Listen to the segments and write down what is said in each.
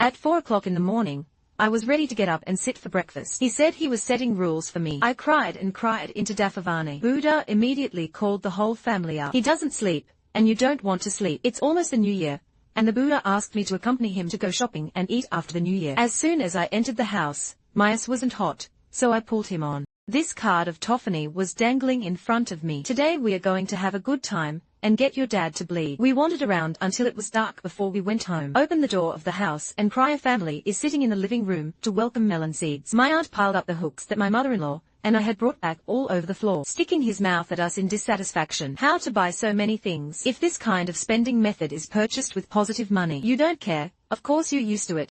At 4 o'clock in the morning, I was ready to get up and sit for breakfast. He said he was setting rules for me. I cried and cried into Dafavani. Buddha immediately called the whole family up. He doesn't sleep, and you don't want to sleep. It's almost the new year, and the Buddha asked me to accompany him to go shopping and eat after the new year. As soon as I entered the house, my ass wasn't hot, so I pulled him on. This card of Tophany was dangling in front of me. Today we are going to have a good time, and get your dad to bleed. We wandered around until it was dark before we went home. Opened the door of the house and Crier family is sitting in the living room to welcome melon seeds. My aunt piled up the hooks that my mother-in-law and I had brought back all over the floor, sticking his mouth at us in dissatisfaction. How to buy so many things? If this kind of spending method is purchased with positive money, you don't care, of course you're used to it.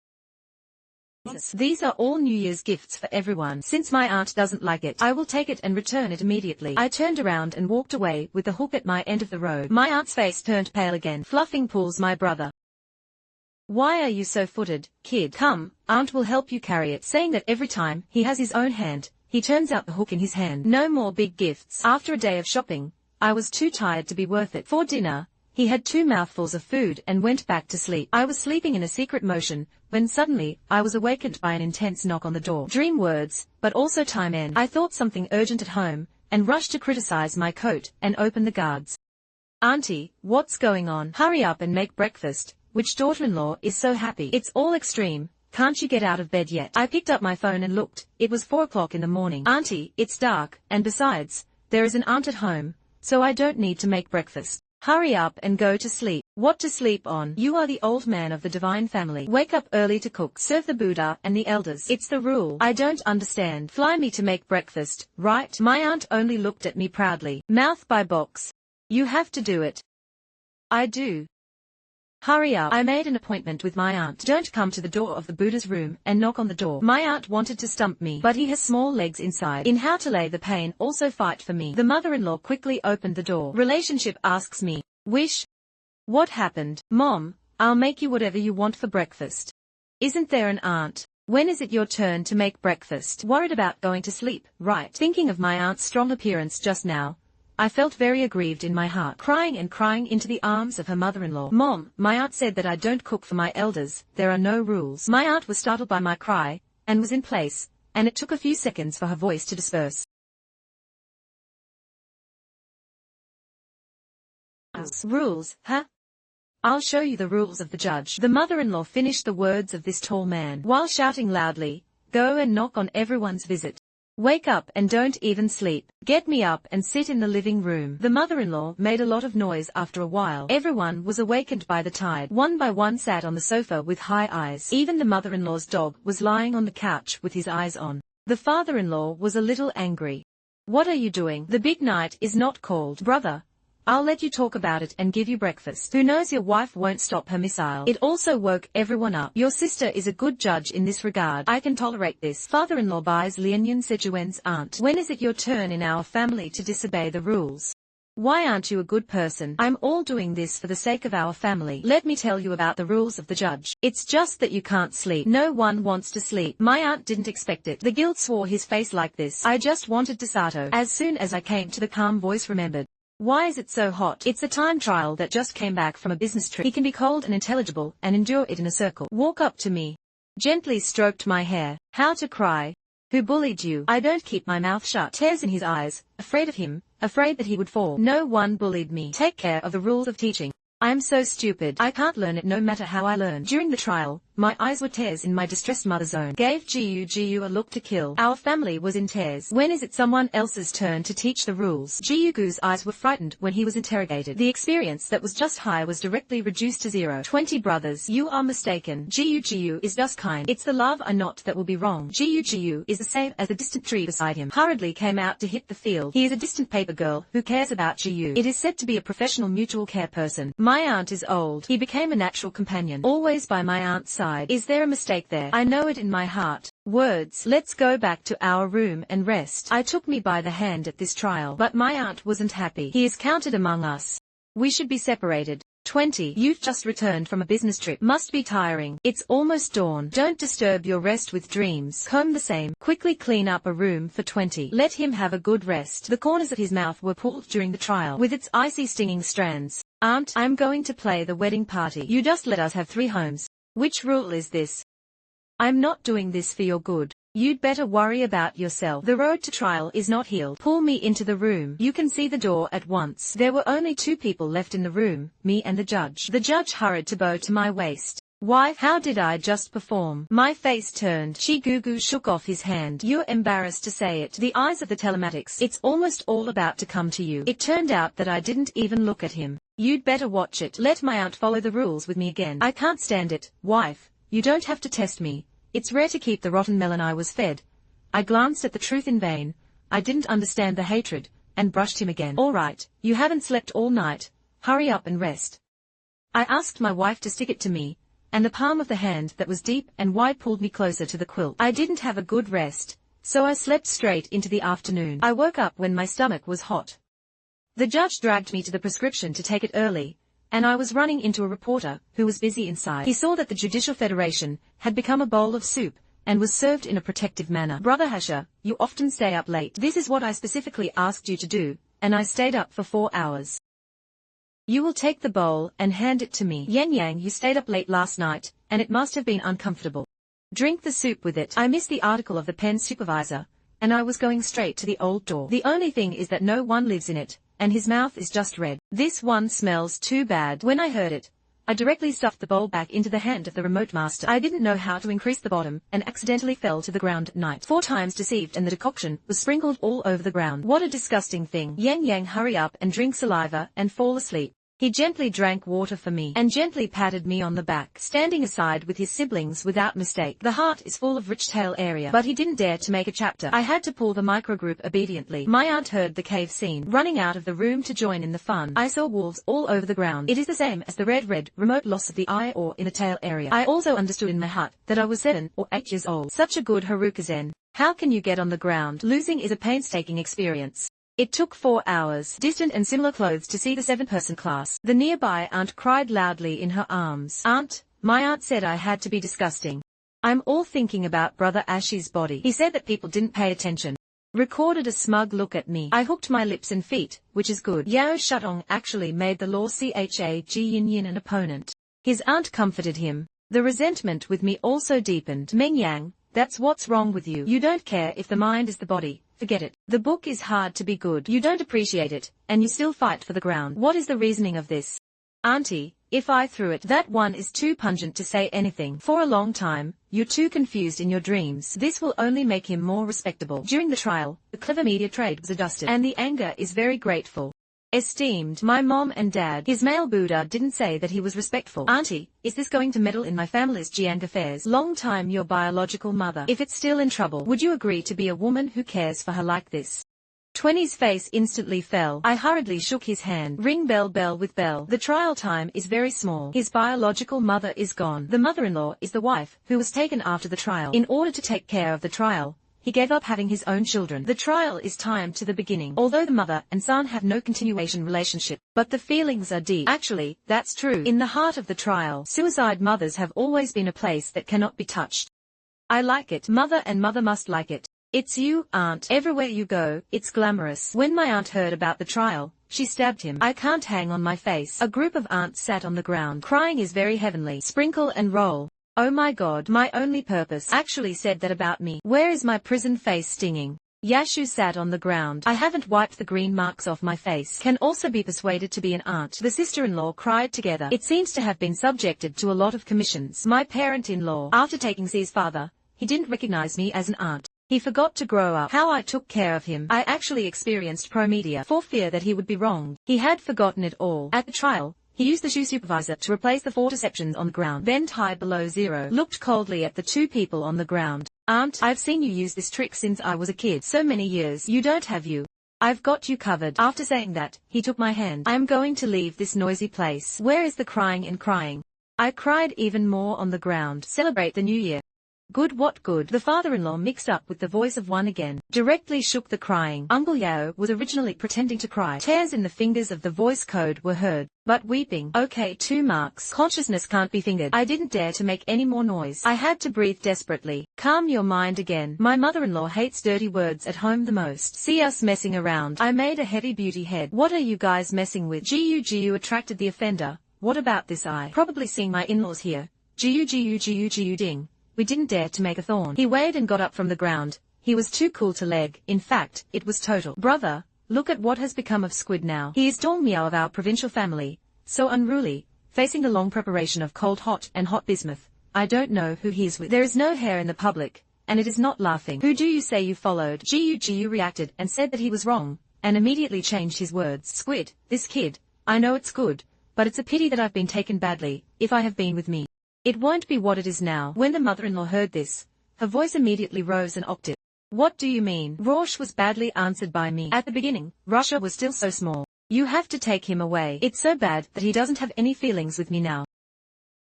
These are all New Year's gifts for everyone. Since my aunt doesn't like it, I will take it and return it immediately. I turned around and walked away with the hook at my end of the road. My aunt's face turned pale again. Fluffing pulls my brother. Why are you so footed, kid? Come, aunt will help you carry it. Saying that every time he has his own hand, he turns out the hook in his hand. No more big gifts. After a day of shopping, I was too tired to be worth it. For dinner, he had 2 mouthfuls of food and went back to sleep. I was sleeping in a secret motion, when suddenly, I was awakened by an intense knock on the door. Dream words, but also time end. I thought something urgent at home, and rushed to criticize my coat, and open the guards. Auntie, what's going on? Hurry up and make breakfast. Which daughter-in-law is so happy? It's all extreme. Can't you get out of bed yet? I picked up my phone and looked. It was 4 o'clock in the morning. Auntie, it's dark, and besides, there is an aunt at home, so I don't need to make breakfast. Hurry up and go to sleep. What to sleep on? You are the old man of the divine family. Wake up early to cook. Serve the Buddha and the elders. It's the rule. I don't understand. Fly me to make breakfast, right? My aunt only looked at me proudly. Mouth by box. You have to do it. I do. Hurry up. I made an appointment with my aunt. Don't come to the door of the Buddha's room and knock on the door. My aunt wanted to stump me, but he has small legs inside. In how to lay the pain also fight for me. The mother-in-law quickly opened the door. Relationship asks me, wish? What happened? Mom, I'll make you whatever you want for breakfast. Isn't there an aunt? When is it your turn to make breakfast? Worried about going to sleep, right? Thinking of my aunt's strong appearance just now, I felt very aggrieved in my heart, crying and crying into the arms of her mother-in-law. Mom, my aunt said that I don't cook for my elders, there are no rules. My aunt was startled by my cry, and was in place, and it took a few seconds for her voice to disperse. Rules, huh? I'll show you the rules of the judge. The mother-in-law finished the words of this tall man, while shouting loudly, go and knock on everyone's visit. Wake up and don't even sleep. Get me up and sit in the living room. The mother-in-law made a lot of noise. After a while. Everyone was awakened by the tide. One by one sat on the sofa with high eyes. Even the mother-in-law's dog was lying on the couch with his eyes on. The father-in-law was a little angry. What are you doing? The big night is not called. Brother, I'll let you talk about it and give you breakfast. Who knows, your wife won't stop her missile. It also woke everyone up. Your sister is a good judge in this regard. I can tolerate this. Father-in-law buys Lianyan Sejuen's aunt. When is it your turn in our family to disobey the rules? Why aren't you a good person? I'm all doing this for the sake of our family. Let me tell you about the rules of the judge. It's just that you can't sleep. No one wants to sleep. My aunt didn't expect it. The guild swore his face like this. I just wanted to Sato. As soon as I came to the calm voice remembered. Why is it so hot? It's a time trial that just came back from a business trip. He can be cold and intelligible and endure it in a circle. Walk up to me. Gently stroked my hair. How to cry? Who bullied you? I don't keep my mouth shut. Tears in his eyes. Afraid of him. Afraid that he would fall. No one bullied me. Take care of the rules of teaching. I'm so stupid. I can't learn it no matter how I learn. During the trial, my eyes were tears in my distressed mother's own. Gave Jiu a look to kill. Our family was in tears. When is it someone else's turn to teach the rules? Jiugu's eyes were frightened when he was interrogated. The experience that was just high was directly reduced to 0. 20 brothers. You are mistaken. Jiu is just kind. It's the love I not that will be wrong. Jiu is the same as the distant tree beside him. Hurriedly came out to hit the field. He is a distant paper girl who cares about Jiu. It is said to be a professional mutual care person. My aunt is old. He became a natural companion. Always by my aunt's side. Is there a mistake there? I know it in my heart. Words. Let's go back to our room and rest. I took me by the hand at this trial. But my aunt wasn't happy. He is counted among us. We should be separated. 20. You've just returned from a business trip. Must be tiring. It's almost dawn. Don't disturb your rest with dreams. Comb the same. Quickly clean up a room for 20. Let him have a good rest. The corners of his mouth were pulled during the trial with its icy stinging strands. Aunt, I'm going to play the wedding party. You just let us have 3 homes. Which rule is this? I'm not doing this for your good. You'd better worry about yourself. The road to trial is not healed. Pull me into the room. You can see the door at once. There were only 2 people left in the room, me and the judge. The judge hurried to bow to my waist. Why, how did I just perform? My face turned. Gugu shook off his hand. You're embarrassed to say it. The eyes of the telematics. It's almost all about to come to you. It turned out that I didn't even look at him. You'd better watch it. Let my aunt follow the rules with me again. I can't stand it. Wife, you don't have to test me. It's rare to keep the rotten melon I was fed. I glanced at the truth in vain. I didn't understand the hatred, and brushed him again. All right, you haven't slept all night. Hurry up and rest. I asked my wife to stick it to me, and the palm of the hand that was deep and wide pulled me closer to the quilt. I didn't have a good rest, so I slept straight into the afternoon. I woke up when my stomach was hot. The judge dragged me to the prescription to take it early, and I was running into a reporter who was busy inside. He saw that the Judicial Federation had become a bowl of soup and was served in a protective manner. Brother Hasher, you often stay up late. This is what I specifically asked you to do, and I stayed up for 4 hours. You will take the bowl and hand it to me. Yan Yang, you stayed up late last night, and it must have been uncomfortable. Drink the soup with it. I missed the article of the pen supervisor, and I was going straight to the old door. The only thing is that no one lives in it, and his mouth is just red. This one smells too bad. When I heard it, I directly stuffed the bowl back into the hand of the remote master. I didn't know how to increase the bottom, and accidentally fell to the ground at night. 4 times deceived, and the decoction was sprinkled all over the ground. What a disgusting thing. Yang Yang, hurry up and drink saliva and fall asleep. He gently drank water for me and gently patted me on the back, standing aside with his siblings without mistake. The heart is full of rich tail area, but he didn't dare to make a chapter. I had to pull the microgroup obediently. My aunt heard the cave scene, running out of the room to join in the fun. I saw wolves all over the ground. It is the same as the red remote loss of the eye or in the tail area. I also understood in my heart that I was 7 or 8 years old. Such a good Haruka-zen. How can you get on the ground? Losing is a painstaking experience. It took 4 hours, distant and similar clothes to see the 7-person class. The nearby aunt cried loudly in her arms. Aunt, my aunt said I had to be disgusting. I'm all thinking about Brother Ashi's body. He said that people didn't pay attention. Recorded a smug look at me. I hooked my lips and feet, which is good. Yao Shutong actually made the law Chag Yin Yin an opponent. His aunt comforted him. The resentment with me also deepened. Meng Yang, that's what's wrong with you. You don't care if the mind is the body. Forget it. The book is hard to be good. You don't appreciate it, and you still fight for the ground. What is the reasoning of this? Auntie, if I threw it, that one is too pungent to say anything. For a long time, you're too confused in your dreams. This will only make him more respectable. During the trial, the clever media trade was adjusted, and the anger is very grateful. Esteemed, my mom and dad. His male Buddha didn't say that he was respectful. Auntie, is this going to meddle in my family's Jiang affairs? Long time your biological mother. If it's still in trouble, would you agree to be a woman who cares for her like this? 20's face instantly fell. I hurriedly shook his hand. Ring bell with bell. The trial time is very small. His biological mother is gone. The mother-in-law is the wife, who was taken after the trial. In order to take care of the trial, he gave up having his own children. The trial is timed to the beginning. Although the mother and son have no continuation relationship, but the feelings are deep. Actually, that's true. In the heart of the trial, suicide mothers have always been a place that cannot be touched. I like it. Mother and mother must like it. It's you, aunt. Everywhere you go, it's glamorous. When my aunt heard about the trial, she stabbed him. I can't hang on my face. A group of aunts sat on the ground. Crying is very heavenly. Sprinkle and roll. Oh my God, my only purpose actually said that about me. Where is my prison face stinging? Yashu sat on the ground. I haven't wiped the green marks off my face. Can also be persuaded to be an aunt. The sister-in-law cried together. It seems to have been subjected to a lot of commissions. My parent-in-law, after taking C's father, he didn't recognize me as an aunt. He forgot to grow up. How I took care of him. I actually experienced promedia for fear that he would be wronged. He had forgotten it all. At the trial, he used the shoe supervisor to replace the 4 deceptions on the ground. Bent high below zero. Looked coldly at the 2 people on the ground. Aunt, I've seen you use this trick since I was a kid. So many years. You don't have you. I've got you covered. After saying that, he took my hand. I'm going to leave this noisy place. Where is the crying and crying? I cried even more on the ground. Celebrate the new year. Good, what good? The father-in-law mixed up with the voice of one again. Directly shook the crying. Uncle Yao was originally pretending to cry. Tears in the fingers of the voice code were heard, but weeping. Okay, 2 marks. Consciousness can't be fingered. I didn't dare to make any more noise. I had to breathe desperately. Calm your mind again. My mother-in-law hates dirty words at home the most. See us messing around. I made a heavy beauty head. What are you guys messing with? Gu attracted the offender. What about this eye? Probably seeing my in-laws here. Gu ding. We didn't dare to make a thorn. He weighed and got up from the ground. He was too cool to leg. In fact, it was total. Brother, look at what has become of Squid now. He is Dong Miao of our provincial family. So unruly, facing the long preparation of cold hot and hot bismuth. I don't know who he is with. There is no hair in the public, and it is not laughing. Who do you say you followed? Gu reacted and said that he was wrong, and immediately changed his words. Squid, this kid, I know it's good, but it's a pity that I've been taken badly, if I have been with me. It won't be what it is now. When the mother-in-law heard this, her voice immediately rose an octave. What do you mean? Rosh was badly answered by me. At the beginning, Russia was still so small. You have to take him away. It's so bad that he doesn't have any feelings with me now.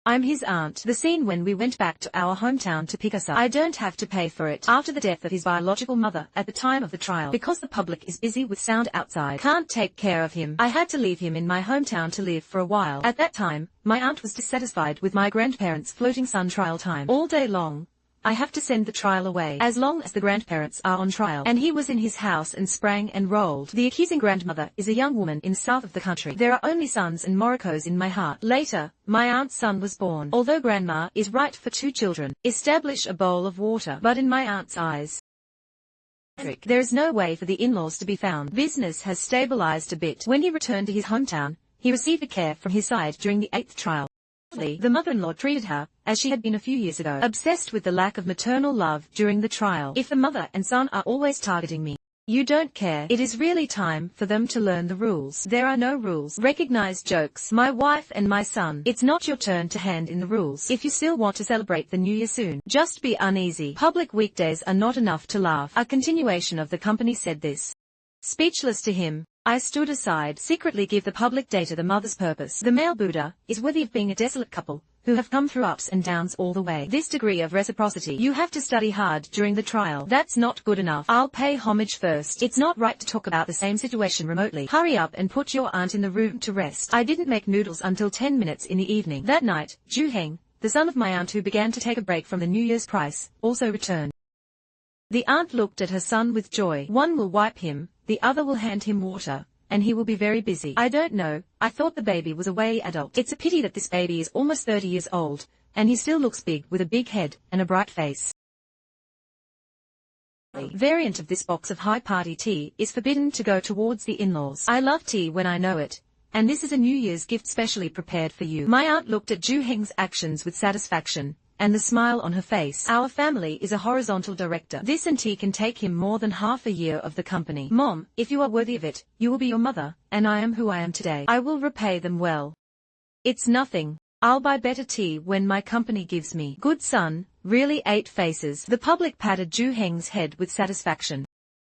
I'm his aunt. The scene when we went back to our hometown to pick us up. I don't have to pay for it. After the death of his biological mother at the time of the trial, because the public is busy with sound outside, can't take care of him. I had to leave him in my hometown to live for a while. At that time, my aunt was dissatisfied with my grandparents' floating sun trial time. All day long, I have to send the trial away, as long as the grandparents are on trial. And he was in his house and sprang and rolled. The accusing grandmother is a young woman in south of the country. There are only sons and Moroccos in my heart. Later, my aunt's son was born. Although grandma is right for 2 children, establish a bowl of water. But in my aunt's eyes, there is no way for the in-laws to be found. Business has stabilized a bit. When he returned to his hometown, he received care from his side during the 8th trial. The mother-in-law treated her, as she had been a few years ago, obsessed with the lack of maternal love during the trial. If the mother and son are always targeting me, you don't care. It is really time for them to learn the rules. There are no rules. Recognize jokes. My wife and my son. It's not your turn to hand in the rules. If you still want to celebrate the new year soon, just be uneasy. Public weekdays are not enough to laugh. A continuation of the company said this. Speechless to him, I stood aside, secretly give the public data the mother's purpose. The male Buddha is worthy of being a desolate couple, who have come through ups and downs all the way. This degree of reciprocity, you have to study hard during the trial. That's not good enough. I'll pay homage first. It's not right to talk about the same situation remotely. Hurry up and put your aunt in the room to rest. I didn't make noodles until 10 minutes in the evening. That night, Zhu Heng, the son of my aunt who began to take a break from the New Year's price, also returned. The aunt looked at her son with joy. One will wipe him, the other will hand him water, and he will be very busy. I don't know, I thought the baby was a way adult. It's a pity that this baby is almost 30 years old, and he still looks big with a big head and a bright face. Variant of this box of high party tea is forbidden to go towards the in-laws. I love tea when I know it, and this is a New Year's gift specially prepared for you. My aunt looked at Zhu Heng's actions with satisfaction, and the smile on her face. Our family is a horizontal director. This and tea can take him more than half a year of the company. Mom, if you are worthy of it, you will be your mother, and I am who I am today. I will repay them well. It's nothing. I'll buy better tea when my company gives me. Good son, really 8 faces. The public patted Zhu Heng's head with satisfaction.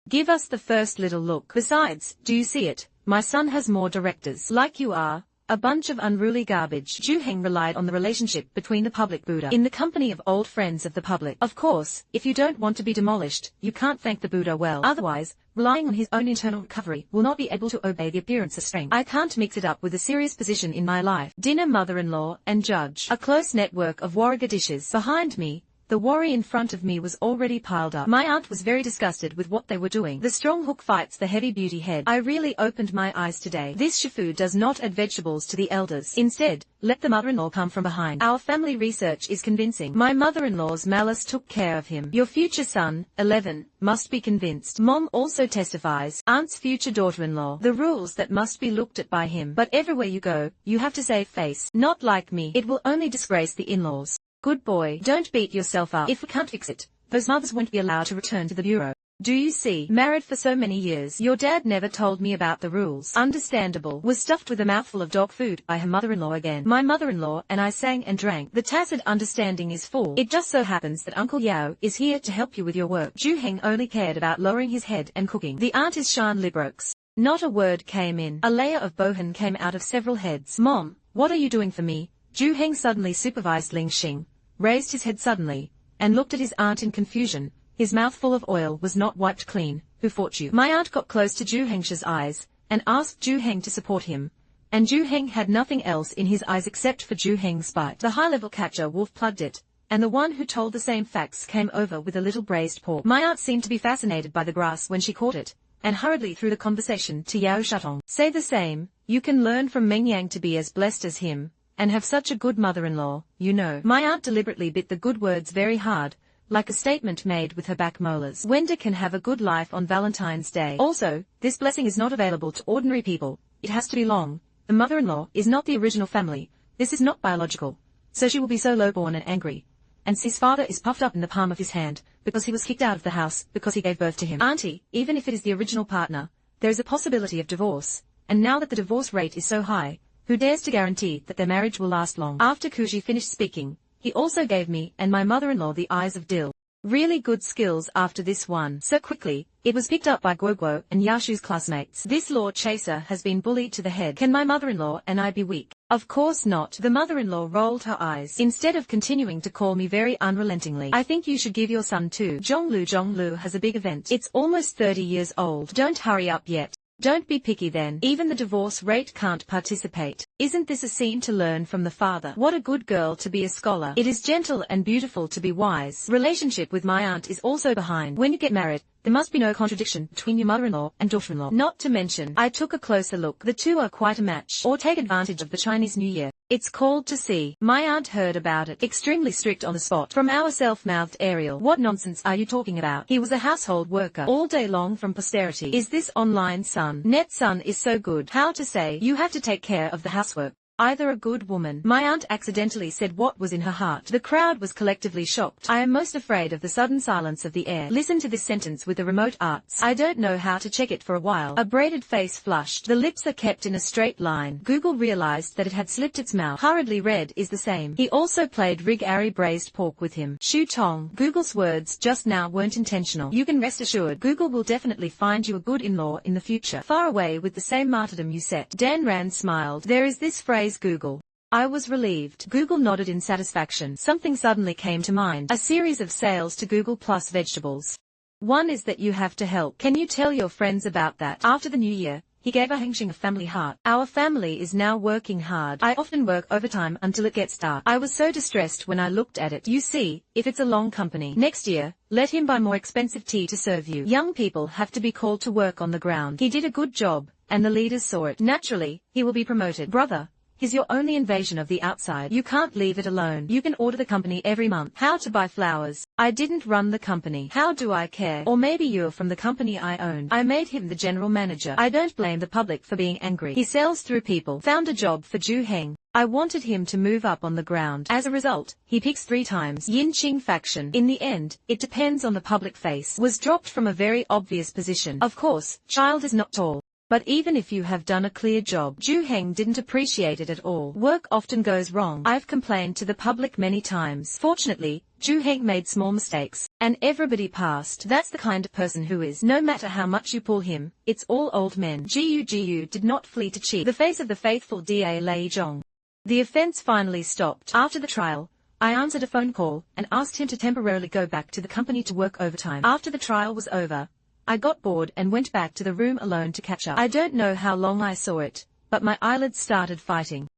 Give us the first little look. Besides, do you see it? My son has more directors. Like you are. A bunch of unruly garbage. Zhu Heng relied on the relationship between the public Buddha in the company of old friends of the public. Of course, if you don't want to be demolished, you can't thank the Buddha well. Otherwise, relying on his own internal recovery, will not be able to obey the appearance of strength. I can't mix it up with a serious position in my life. Dinner, mother-in-law, and judge. A close network of warrior dishes. Behind me, the worry in front of me was already piled up. My aunt was very disgusted with what they were doing. The strong hook fights the heavy beauty head. I really opened my eyes today. This shifu does not add vegetables to the elders. Instead, let the mother-in-law come from behind. Our family research is convincing. My mother-in-law's malice took care of him. Your future son, 11, must be convinced. Mom also testifies. Aunt's future daughter-in-law. The rules that must be looked at by him. But everywhere you go, you have to save face. Not like me. It will only disgrace the in-laws. Good boy, don't beat yourself up. If we can't fix it, those mothers won't be allowed to return to the bureau. Do you see? Married for so many years. Your dad never told me about the rules. Understandable. Was stuffed with a mouthful of dog food by her mother-in-law again. My mother-in-law and I sang and drank. The tacit understanding is full. It just so happens that Uncle Yao is here to help you with your work. Zhu Heng only cared about lowering his head and cooking. The aunt is Shan Librooks. Not a word came in. A layer of bohan came out of several heads. Mom, what are you doing for me? Zhu Heng suddenly supervised Ling Xing, raised his head suddenly, and looked at his aunt in confusion. His mouth full of oil was not wiped clean. Who fought you? My aunt got close to Zhu Heng's eyes, and asked Zhu Heng to support him. And Zhu Heng had nothing else in his eyes except for Zhu Heng's bite. The high-level catcher wolf plugged it, and the one who told the same facts came over with a little braised pork. My aunt seemed to be fascinated by the grass when she caught it, and hurriedly threw the conversation to Yao Shutong. Say the same, you can learn from Meng Yang to be as blessed as him. and have such a good mother-in-law, you know. My aunt deliberately bit the good words very hard, like a statement made with her back molars. Wenda can have a good life on Valentine's Day. Also, this blessing is not available to ordinary people. It has to be long. The mother-in-law is not the original family. This is not biological. So she will be so lowborn and angry. And his father is puffed up in the palm of his hand, because he was kicked out of the house, because he gave birth to him. Auntie, even if it is the original partner, there is a possibility of divorce. And now that the divorce rate is so high, who dares to guarantee that their marriage will last long? After Kuji finished speaking, he also gave me and my mother-in-law the eyes of Dill. Really good skills after this one. So quickly, it was picked up by Guoguo and Yashu's classmates. This Lord Chaser has been bullied to the head. Can my mother-in-law and I be weak? Of course not. The mother-in-law rolled her eyes. Instead of continuing to call me very unrelentingly. I think you should give your son too. Zhonglu has a big event. It's almost 30 years old. Don't hurry up yet. Don't be picky then. Even the divorce rate can't participate. Isn't this a scene to learn from the father? What a good girl to be a scholar. It is gentle and beautiful to be wise. Relationship with my aunt is also behind. When you get married, there must be no contradiction between your mother-in-law and daughter-in-law. Not to mention, I took a closer look. The two are quite a match. Or take advantage of the Chinese New Year. It's called to see. My aunt heard about it. Extremely strict on the spot. From our self-mouthed Ariel. What nonsense are you talking about? He was a household worker all day long from posterity. Is this online son? Net son is so good. How to say? You have to take care of the housework. Either a good woman. My aunt accidentally said what was in her heart. The crowd was collectively shocked. I am most afraid of the sudden silence of the air. Listen to this sentence with the remote arts. I don't know how to check it for a while. A braided face flushed. The lips are kept in a straight line. Google realized that it had slipped its mouth. Hurriedly read is the same. He also played Rig Ari braised pork with him. Shu Tong. Google's words just now weren't intentional. You can rest assured Google will definitely find you a good in-law in the future. Far away with the same martyrdom you set. Dan Rand smiled. There is this phrase Google. I was relieved. Google nodded in satisfaction. Something suddenly came to mind. A series of sales to Google Plus vegetables. One is that you have to help. Can you tell your friends about that? After the new year, he gave a Hengxing a family heart. Our family is now working hard. I often work overtime until it gets dark. I was so distressed when I looked at it. You see, if it's a long company. Next year, let him buy more expensive tea to serve you. Young people have to be called to work on the ground. He did a good job, and the leaders saw it. Naturally, he will be promoted. Brother. Is your only invasion of the outside. You can't leave it alone. You can order the company every month. How to buy flowers. I didn't run the company. How do I care? Or maybe you're from the company I owned. I made him the general manager. I don't blame the public for being angry. He sells through people. Found a job for Zhu Heng. I wanted him to move up on the ground. As a result, he picks 3 times. Yin Qing faction. In the end, it depends on the public face. Was dropped from a very obvious position. Of course, child is not tall. But even if you have done a clear job, Zhu Heng didn't appreciate it at all. Work often goes wrong. I've complained to the public many times. Fortunately, Zhu Heng made small mistakes, and everybody passed. That's the kind of person who is, no matter how much you pull him, it's all old men. Gu did not flee to cheat the face of the faithful Da Lei Zhong. The offense finally stopped. After the trial, I answered a phone call and asked him to temporarily go back to the company to work overtime. After the trial was over, I got bored and went back to the room alone to catch up. I don't know how long I saw it, but my eyelids started fighting.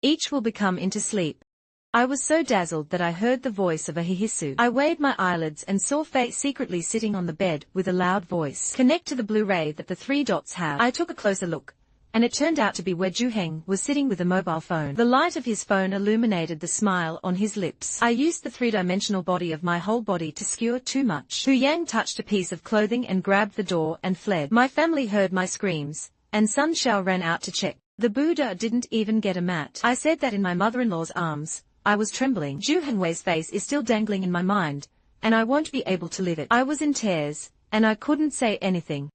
Each will become into sleep. I was so dazzled that I heard the voice of a hihisu. I waved my eyelids and saw Faye secretly sitting on the bed with a loud voice. Connect to the Blu-ray that the 3 dots have. I took a closer look, and it turned out to be where Zhu Heng was sitting with a mobile phone. The light of his phone illuminated the smile on his lips. I used the 3-dimensional body of my whole body to skewer too much. Hu Yang touched a piece of clothing and grabbed the door and fled. My family heard my screams, and Sun Shao ran out to check. The Buddha didn't even get a mat. I said that in my mother-in-law's arms. I was trembling. Zhu Hengwei's face is still dangling in my mind, and I won't be able to live it. I was in tears, and I couldn't say anything.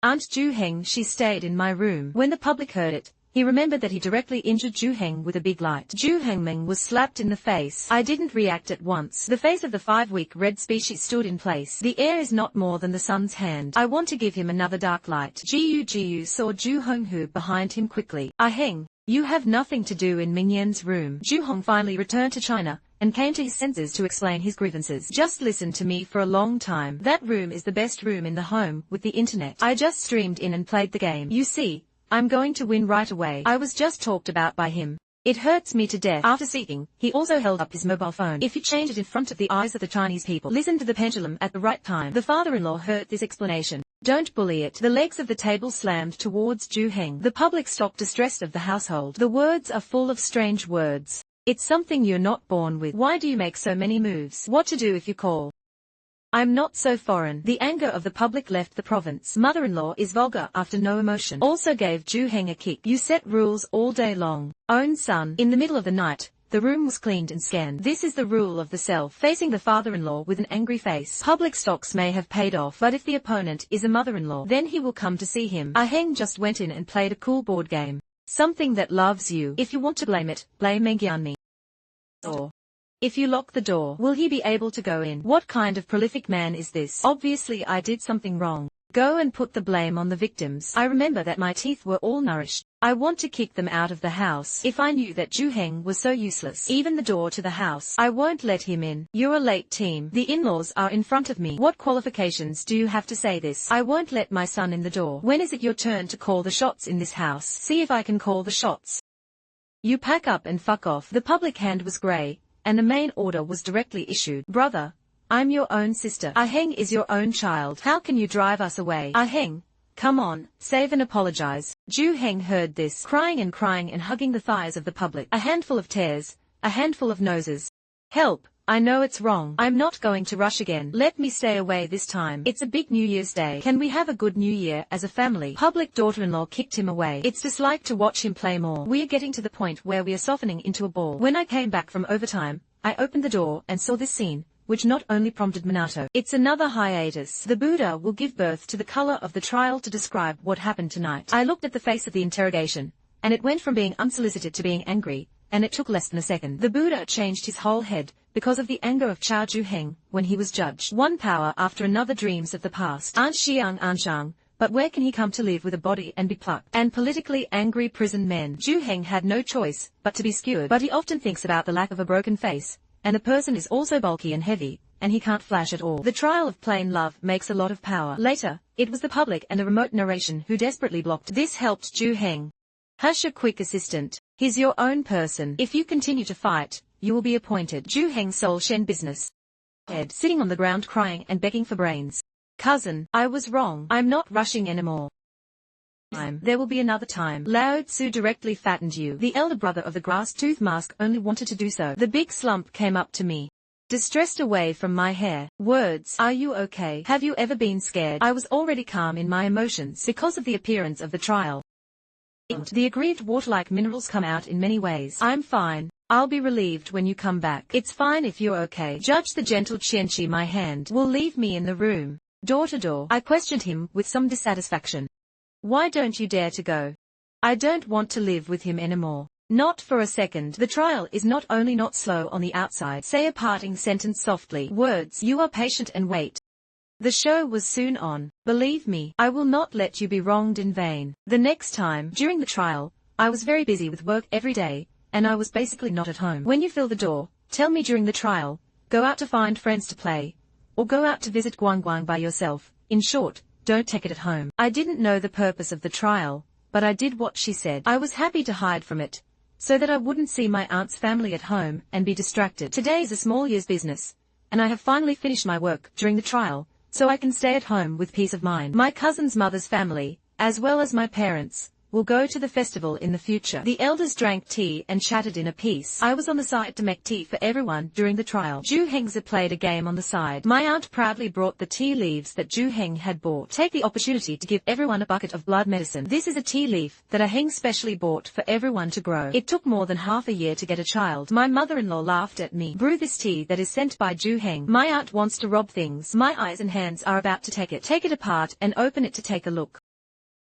Aunt Zhu Heng, she stayed in my room. When the public heard it, he remembered that he directly injured Zhu Heng with a big light. Zhu Hengming was slapped in the face. I didn't react at once. The face of the 5-week red species stood in place. The air is not more than the sun's hand. I want to give him another dark light. Gu saw Zhu Honghu behind him quickly. Ah Heng, you have nothing to do in Mingyan's room. Zhu Hong finally returned to China, and came to his senses to explain his grievances. Just listen to me for a long time. That room is the best room in the home, with the internet. I just streamed in and played the game. You see, I'm going to win right away. I was just talked about by him. It hurts me to death. After speaking, he also held up his mobile phone. If you change it in front of the eyes of the Chinese people, listen to the pendulum at the right time. The father-in-law heard this explanation. Don't bully it. The legs of the table slammed towards Zhu Heng. The public stopped distressed of the household. The words are full of strange words. It's something you're not born with. Why do you make so many moves? What to do if you call? I'm not so foreign. The anger of the public left the province. Mother-in-law is vulgar after no emotion. Also gave Zhu Heng a kick. You set rules all day long. Own son. In the middle of the night, the room was cleaned and scanned. This is the rule of the self. Facing the father-in-law with an angry face. Public stocks may have paid off, but if the opponent is a mother-in-law, then he will come to see him. Ah Heng just went in and played a cool board game. Something that loves you. If you want to blame it, blame Mengyanmi. Or if you lock the door, will he be able to go in? What kind of prolific man is this? Obviously I did something wrong. Go and put the blame on the victims. I remember that my teeth were all nourished. I want to kick them out of the house. If I knew that Zhu Heng was so useless, even the door to the house, I won't let him in. You're a late team. The in-laws are in front of me. What qualifications do you have to say this? I won't let my son in the door. When is it your turn to call the shots in this house? See if I can call the shots. You pack up and fuck off. The public hand was grey, and the main order was directly issued. Brother, I'm your own sister. Ah Heng is your own child. How can you drive us away? Ah Heng, come on, save and apologize. Zhu Heng heard this, crying and hugging the thighs of the public. A handful of tears, a handful of noses. Help, I know it's wrong. I'm not going to rush again. Let me stay away this time. It's a big New Year's Day. Can we have a good New Year as a family? Public daughter-in-law kicked him away. It's dislike to watch him play more. We are getting to the point where we are softening into a ball. When I came back from overtime, I opened the door and saw this scene, which not only prompted Minato. It's another hiatus. The Buddha will give birth to the color of the trial to describe what happened tonight. I looked at the face of the interrogation, and it went from being unsolicited to being angry, and it took less than a second. The Buddha changed his whole head, because of the anger of Chao Zhu Heng, when he was judged. One power after another dreams of the past. Anshang, but where can he come to live with a body and be plucked? And politically angry prison men. Zhu Heng had no choice, but to be skewered. But he often thinks about the lack of a broken face, and the person is also bulky and heavy, and he can't flash at all. The trial of plain love makes a lot of power. Later, it was the public and a remote narration who desperately blocked. This helped Zhu Heng. Hush a quick assistant. He's your own person. If you continue to fight, you will be appointed. Zhu Heng's Soul Shen business. Head sitting on the ground crying and begging for brains. Cousin, I was wrong. I'm not rushing anymore. There will be another time. Lao Tzu directly fattened you. The elder brother of the grass tooth mask only wanted to do so. The big slump came up to me, distressed away from my hair. Words. Are you okay? Have you ever been scared? I was already calm in my emotions because of the appearance of the trial. The aggrieved water-like minerals come out in many ways. I'm fine. I'll be relieved when you come back. It's fine if you're okay. Judge the gentle Qianqi my hand will leave me in the room. Door to door. I questioned him with some dissatisfaction. Why don't you dare to go? I don't want to live with him anymore. Not for a second. The trial is not only not slow on the outside. Say a parting sentence softly. Words. You are patient and wait. The show was soon on. Believe me, I will not let you be wronged in vain. The next time, during the trial, I was very busy with work every day, and I was basically not at home. When you fill the door, tell me during the trial, go out to find friends to play, or go out to visit Guangguang by yourself. In short, don't take it at home. I didn't know the purpose of the trial, but I did what she said. I was happy to hide from it, so that I wouldn't see my aunt's family at home and be distracted. Today is a small year's business, and I have finally finished my work during the trial, so I can stay at home with peace of mind. My cousin's mother's family, as well as my parents, will go to the festival in the future. The elders drank tea and chatted in a peace. I was on the side to make tea for everyone during the trial. Zhu Hengzi played a game on the side. My aunt proudly brought the tea leaves that Zhu Heng had bought. Take the opportunity to give everyone a bucket of blood medicine. This is a tea leaf that a Heng specially bought for everyone to grow. It took more than half a year to get a child. My mother-in-law laughed at me. Brew this tea that is sent by Zhu Heng. My aunt wants to rob things. My eyes and hands are about to take it. Take it apart and open it to take a look.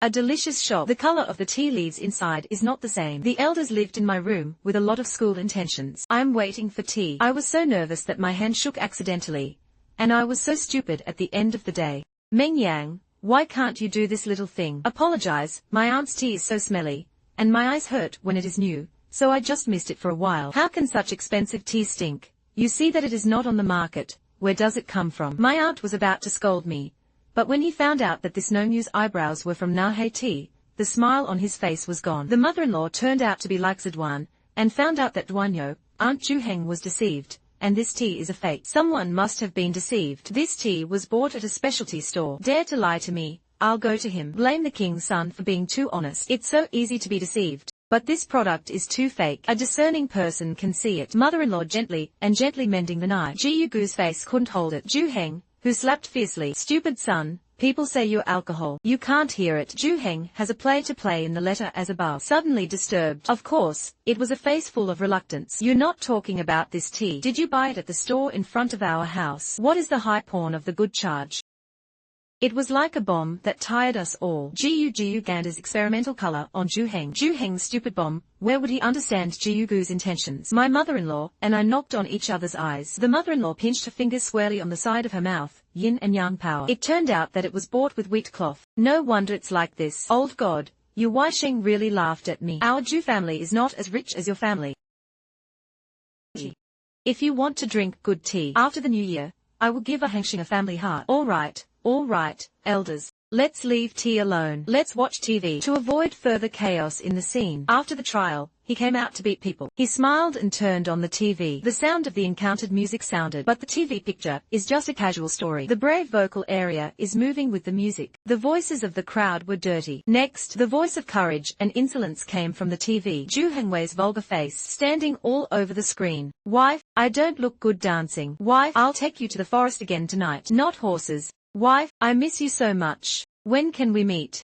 A delicious shop. The color of the tea leaves inside is not the same. The elders lived in my room with a lot of school intentions. I'm waiting for tea. I was so nervous that my hand shook accidentally, and I was so stupid at the end of the day. Meng Yang, why can't you do this little thing? Apologize, my aunt's tea is so smelly, and my eyes hurt when it is new, so I just missed it for a while. How can such expensive tea stink? You see that it is not on the market. Where does it come from? My aunt was about to scold me, but when he found out that this no-news eyebrows were from Nahe tea, the smile on his face was gone. The mother-in-law turned out to be like Zedwan, and found out that Duanyo, Aunt Juheng was deceived, and this tea is a fake. Someone must have been deceived. This tea was bought at a specialty store. Dare to lie to me, I'll go to him. Blame the king's son for being too honest. It's so easy to be deceived. But this product is too fake. A discerning person can see it. Mother-in-law gently mending the knife. Ji Yugu's face couldn't hold it. Juheng, who slapped fiercely. Stupid son, people say you're alcohol. You can't hear it. Juheng has a play to play in the letter as above. Suddenly disturbed. Of course, it was a face full of reluctance. You're not talking about this tea. Did you buy it at the store in front of our house? What is the high pawn of the good charge? It was like a bomb that tired us all. Jiu Ganda's experimental color on Juheng. Juheng's stupid bomb, where would he understand Ji Yugu's intentions? My mother-in-law and I knocked on each other's eyes. The mother-in-law pinched her fingers squarely on the side of her mouth, yin and yang power. It turned out that it was bought with wheat cloth. No wonder it's like this. Old God, you Weisheng really laughed at me. Our Ju family is not as rich as your family. If you want to drink good tea after the new year, I will give a Hengxing a family heart. All right, elders. Let's leave tea alone. Let's watch TV. To avoid further chaos in the scene. After the trial, he came out to beat people. He smiled and turned on the TV. The sound of the encountered music sounded, but the TV picture is just a casual story. The brave vocal area is moving with the music. The voices of the crowd were dirty. Next, the voice of courage and insolence came from the TV. Ju Hengwei's vulgar face standing all over the screen. Wife, I don't look good dancing. Wife, I'll take you to the forest again tonight. Not horses. Wife, I miss you so much. When can we meet?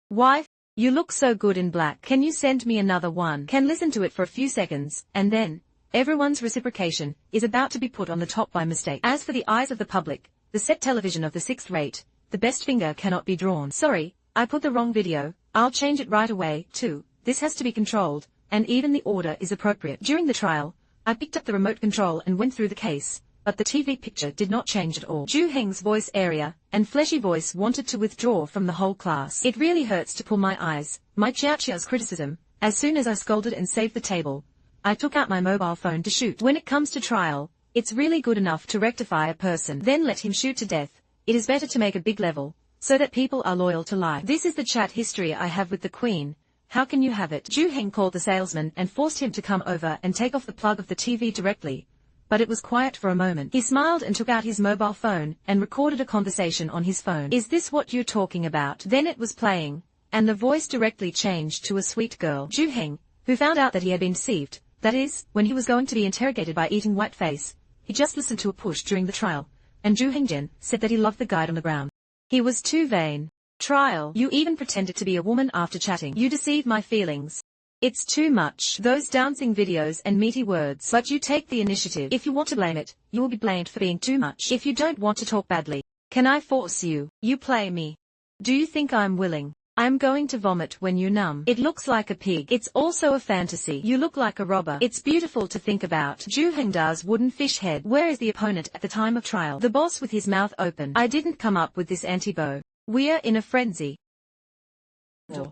Wife, you look so good in black. Can you send me another one? Can listen to it for a few seconds, and then, everyone's reciprocation is about to be put on the top by mistake. As for the eyes of the public, the set television of the 6th rate, the best finger cannot be drawn. Sorry, I put the wrong video. I'll change it right away, too. This has to be controlled, and even the order is appropriate. During the trial, I picked up the remote control and went through the case. But the TV picture did not change at all. Ju Heng's voice area and fleshy voice wanted to withdraw from the whole class. It really hurts to pull my eyes. My Chia's criticism. As soon as I scolded and saved the table, I took out my mobile phone to shoot. When it comes to trial, it's really good enough to rectify a person. Then let him shoot to death. It is better to make a big level, so that people are loyal to lie. This is the chat history I have with the Queen. How can you have it? Ju Heng called the salesman and forced him to come over and take off the plug of the TV directly. But it was quiet for a moment. He smiled and took out his mobile phone and recorded a conversation on his phone. Is this what you're talking about? Then it was playing, and the voice directly changed to a sweet girl. Ju Heng, who found out that he had been deceived, that is, when he was going to be interrogated by eating whiteface, he just listened to a push during the trial, and Ju Hengjian said that he loved the guide on the ground. He was too vain. Trial, you even pretended to be a woman after chatting. You deceived my feelings. It's too much. Those dancing videos and meaty words. But you take the initiative. If you want to blame it, you will be blamed for being too much. If you don't want to talk badly, can I force you? You play me. Do you think I'm willing? I'm going to vomit when you numb. It looks like a pig. It's also a fantasy. You look like a robber. It's beautiful to think about. Ju Hengda's wooden fish head. Where is the opponent at the time of trial? The boss with his mouth open. I didn't come up with this anti-bow. We're in a frenzy.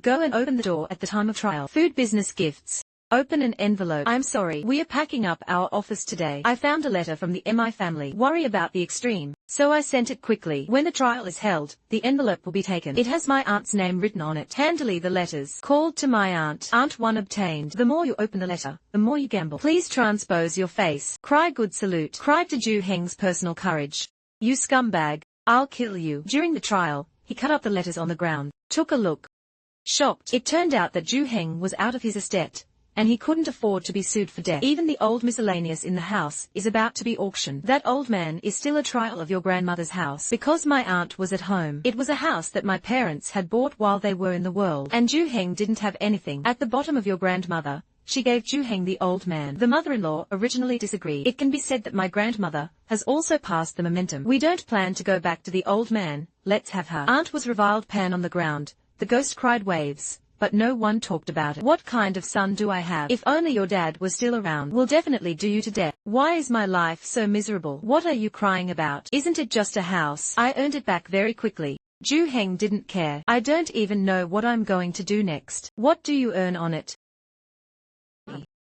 Go and open the door at the time of trial. Food business gifts. Open an envelope. I'm sorry. We are packing up our office today. I found a letter from the MI family. Worry about the extreme. So I sent it quickly. When the trial is held, the envelope will be taken. It has my aunt's name written on it. Handily the letters. Called to my aunt. Aunt 1 obtained. The more you open the letter, the more you gamble. Please transpose your face. Cry good salute. Cried to Ju Heng's personal courage. You scumbag. I'll kill you. During the trial, he cut up the letters on the ground. Took a look. Shocked. It turned out that Ju Heng was out of his estate, and he couldn't afford to be sued for debt. Even the old miscellaneous in the house is about to be auctioned. That old man is still a trial of your grandmother's house. Because my aunt was at home. It was a house that my parents had bought while they were in the world. And Ju Heng didn't have anything. At the bottom of your grandmother, she gave Ju Heng the old man. The mother-in-law originally disagreed. It can be said that my grandmother has also passed the momentum. We don't plan to go back to the old man. Let's have her. Aunt was reviled, pan on the ground. The ghost cried waves, but no one talked about it. What kind of son do I have? If only your dad was still around. Will definitely do you to death. Why is my life so miserable? What are you crying about? Isn't it just a house? I earned it back very quickly. Ju Heng didn't care. I don't even know what I'm going to do next. What do you earn on it?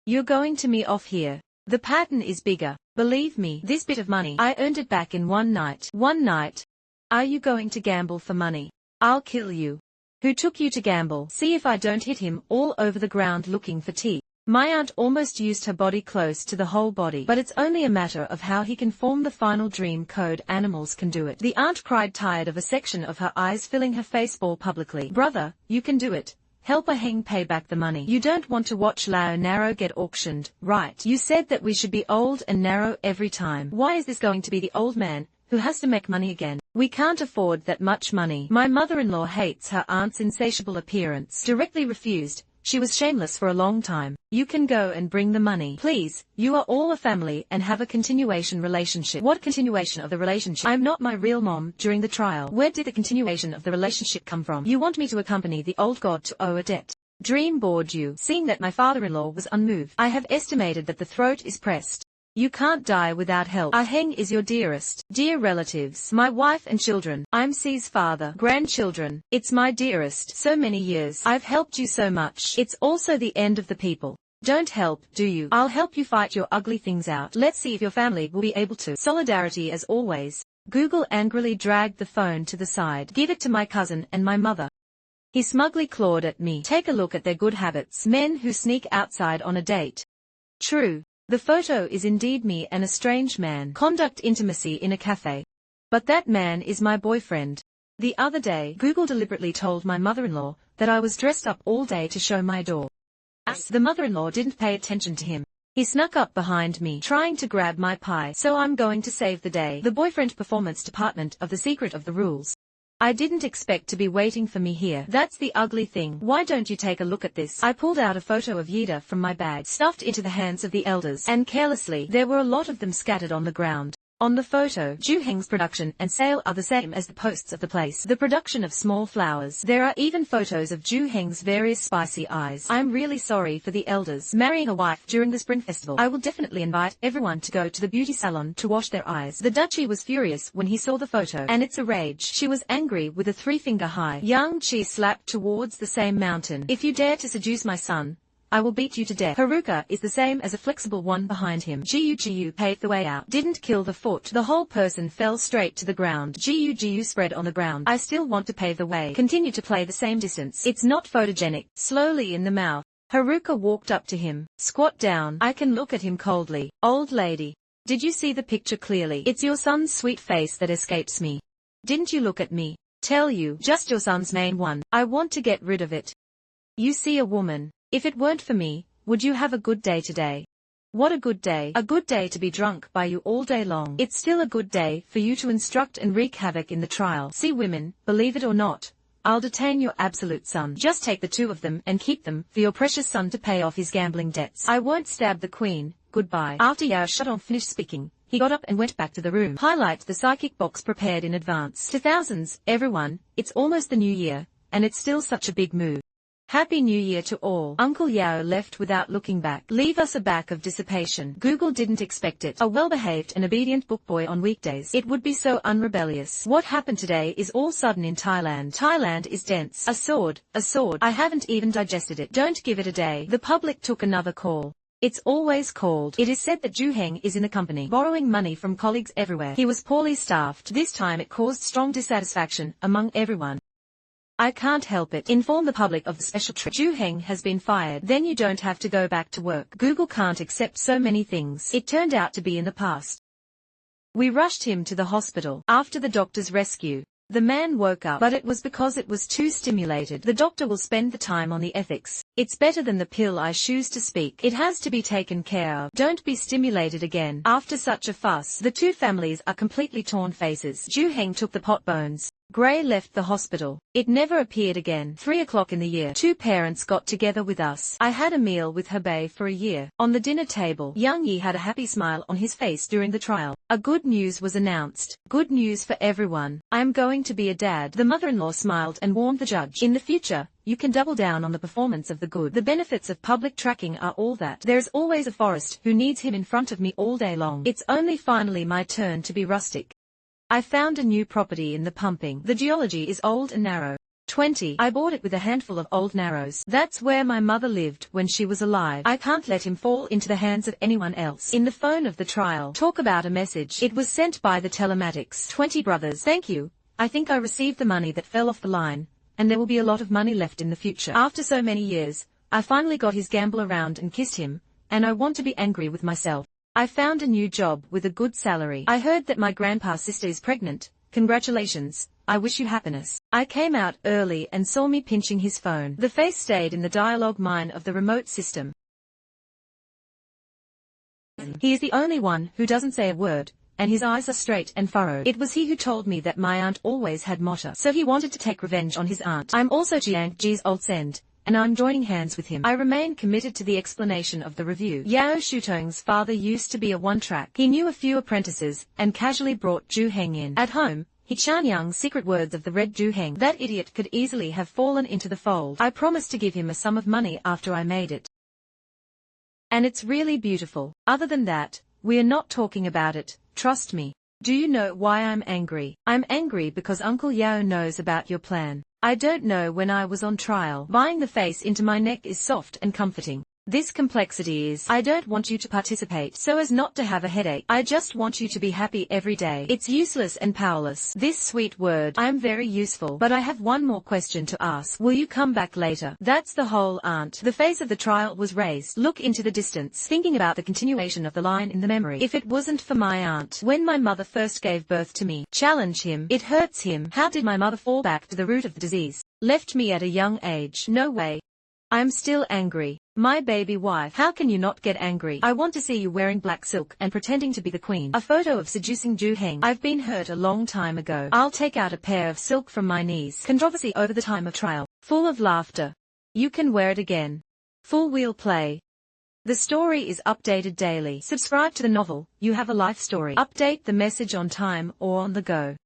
You're going to me off here. The pattern is bigger. Believe me, this bit of money, I earned it back in one night. One night? Are you going to gamble for money? I'll kill you. Who took you to gamble? See if I don't hit him all over the ground looking for tea. My aunt almost used her body close to the whole body, but it's only a matter of how he can form the final dream code. Animals can do it. The aunt cried, tired of a section of her eyes filling her face ball publicly. Brother, you can do it. Help a hang pay back the money. You don't want to watch Lao Narrow get auctioned, right? You said that we should be old and narrow every time. Why is this going to be the old man who has to make money again? We can't afford that much money. My mother-in-law hates her aunt's insatiable appearance. Directly refused. She was shameless for a long time. You can go and bring the money. Please, you are all a family and have a continuation relationship. What continuation of the relationship? I'm not my real mom during the trial. Where did the continuation of the relationship come from? You want me to accompany the old god to owe a debt. Dream bored you. Seeing that my father-in-law was unmoved, I have estimated that the throat is pressed. You can't die without help. Aheng is your dearest. Dear relatives, my wife and children, I'm C's father, grandchildren, it's my dearest. So many years. I've helped you so much. It's also the end of the people. Don't help, do you? I'll help you fight your ugly things out. Let's see if your family will be able to. Solidarity as always. Google angrily dragged the phone to the side. Give it to my cousin and my mother. He smugly clawed at me. Take a look at their good habits. Men who sneak outside on a date. True. The photo is indeed me and a strange man. Conduct intimacy in a cafe. But that man is my boyfriend. The other day, Google deliberately told my mother-in-law that I was dressed up all day to show my door. The mother-in-law didn't pay attention to him. He snuck up behind me, trying to grab my pie. So I'm going to save the day. The boyfriend performance department of the secret of the rules. I didn't expect to be waiting for me here. That's the ugly thing. Why don't you take a look at this? I pulled out a photo of Yida from my bag, stuffed into the hands of the elders, and carelessly, there were a lot of them scattered on the ground. On the photo, Juheng's production and sale are the same as the posts of the place. The production of small flowers. There are even photos of Juheng's various spicy eyes. I'm really sorry for the elders marrying a wife during the Spring Festival. I will definitely invite everyone to go to the beauty salon to wash their eyes. The Duchy was furious when he saw the photo, and it's a rage. She was angry with a 3-finger high. Young Chi slapped towards the same mountain. If you dare to seduce my son, I will beat you to death. Haruka is the same as a flexible one behind him. Gu paved the way out. Didn't kill the foot. The whole person fell straight to the ground. Gu spread on the ground. I still want to pave the way. Continue to play the same distance. It's not photogenic. Slowly in the mouth. Haruka walked up to him. Squat down. I can look at him coldly. Old lady. Did you see the picture clearly? It's your son's sweet face that escapes me. Didn't you look at me? Tell you. Just your son's main one. I want to get rid of it. You see a woman. If it weren't for me, would you have a good day today? What a good day. A good day to be drunk by you all day long. It's still a good day for you to instruct and wreak havoc in the trial. See women, believe it or not, I'll detain your absolute son. Just take the 2 of them and keep them for your precious son to pay off his gambling debts. I won't stab the queen. Goodbye. After Yao Shudong finished speaking, he got up and went back to the room. Highlight the psychic box prepared in advance. To thousands, everyone, it's almost the new year, and it's still such a big move. Happy New Year to all. Uncle Yao left without looking back. Leave us a back of dissipation. Google didn't expect it. A well-behaved and obedient bookboy on weekdays. It would be so unrebellious. What happened today is all sudden in Thailand. Thailand is dense. A sword. I haven't even digested it. Don't give it a day. The public took another call. It's always called. It is said that Juheng is in the company, borrowing money from colleagues everywhere. He was poorly staffed. This time it caused strong dissatisfaction among everyone. I can't help it. Inform the public of the special trip. Juheng has been fired. Then you don't have to go back to work. Google can't accept so many things. It turned out to be in the past. We rushed him to the hospital. After the doctor's rescue, the man woke up, but it was because it was too stimulated. The doctor will spend the time on the ethics. It's better than the pill I choose to speak. It has to be taken care of. Don't be stimulated again. After such a fuss, the 2 families are completely torn faces. Juheng took the pot bones. Gray left the hospital. It never appeared again. 3 o'clock in the year. 2 parents got together with us. I had a meal with Hebei for a year. On the dinner table, Young Yi had a happy smile on his face during the trial. A good news was announced. Good news for everyone. I am going to be a dad. The mother-in-law smiled and warned the judge. In the future, you can double down on the performance of the good. The benefits of public tracking are all that. There's always a forest who needs him in front of me all day long. It's only finally my turn to be rustic. I found a new property in the pumping. The geology is old and narrow. 20. I bought it with a handful of old narrows. That's where my mother lived when she was alive. I can't let him fall into the hands of anyone else. In the phone of the trial. Talk about a message. It was sent by the telematics. 20 brothers. Thank you. I think I received the money that fell off the line, and there will be a lot of money left in the future. After so many years, I finally got his gamble around and kissed him, and I want to be angry with myself. I found a new job with a good salary. I heard that my grandpa's sister is pregnant. Congratulations, I wish you happiness. I came out early and saw me pinching his phone. The face stayed in the dialogue mine of the remote system. He is the only one who doesn't say a word, and his eyes are straight and furrowed. It was he who told me that my aunt always had motta, so he wanted to take revenge on his aunt. I'm also Jiang Ji's old send, and I'm joining hands with him. I remain committed to the explanation of the review. Yao Shutong's father used to be a one-track. He knew a few apprentices, and casually brought Zhu Heng in. At home, he Chanyang's secret words of the red Zhu Heng. That idiot could easily have fallen into the fold. I promised to give him a sum of money after I made it. And it's really beautiful. Other than that, we are not talking about it, trust me. Do you know why I'm angry? I'm angry because Uncle Yao knows about your plan. I don't know when I was on trial. Buying the face into my neck is soft and comforting. This complexity is, I don't want you to participate so as not to have a headache. I just want you to be happy every day. It's useless and powerless. This sweet word, I am very useful, but I have one more question to ask. Will you come back later? That's the whole aunt. The face of the trial was raised. Look into the distance, thinking about the continuation of the line in the memory. If it wasn't for my aunt, when my mother first gave birth to me, challenge him. It hurts him. How did my mother fall back to the root of the disease? Left me at a young age. No way. I'm still angry. My baby wife, how can you not get angry? I want to see you wearing black silk and pretending to be the queen. A photo of seducing Zhu Heng. I've been hurt a long time ago. I'll take out a pair of silk from my knees. Controversy over the time of trial. Full of laughter. You can wear it again. Full wheel play. The story is updated daily. Subscribe to the novel. You have a life story. Update the message on time or on the go.